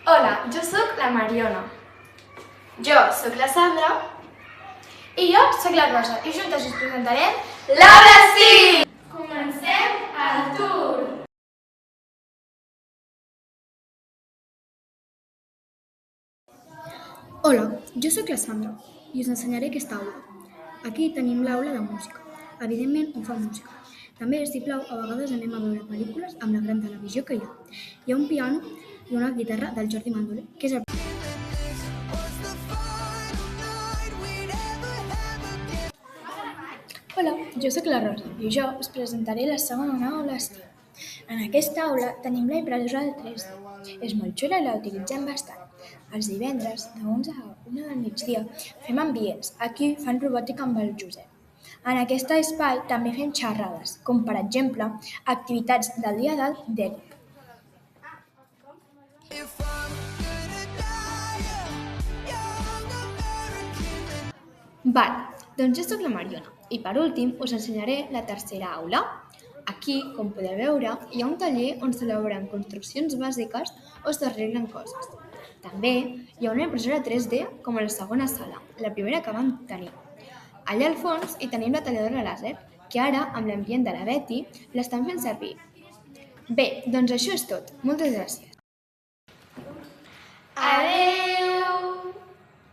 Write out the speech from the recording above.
Hola, jo sóc la Mariona. Jo sóc la Sandra. I jo sóc la Rosa i juntes us presentarem Laura sí! Comencem el tour! Hola, jo sóc la Sandra i us ensenyaré aquesta aula. Aquí tenim l'aula de música. Evidentment, on fa música. També, si plau, a vegades anem a veure pel·lícules amb la gran televisió que hi ha. Hi ha un piano i una guitarra del Jordi Mandole, que és el... Hola, jo sóc la Rosa i jo us presentaré la segona aula estiu. En aquesta aula tenim la impressora de 3D. És molt xula i la utilitzem bastant. Els divendres, de 11 a 1 del migdia, fem ambients. Aquí fan robòtica amb el Josep. En aquest espai també fem xerrades, com per exemple, activitats del dia d'Eric. Val, doncs jo sóc la Mariona i per últim us ensenyaré la tercera aula. Aquí, com podeu veure, hi ha un taller on s'elaboren construccions bàsiques o s'arreglen coses. També hi ha una impressora 3D com a la segona sala, la primera que vam tenir. Allà al fons hi tenim la talladora làser, que ara, amb l'ambient de la Betty, l'estan fent servir. Bé, doncs això és tot. Moltes gràcies. Adéu!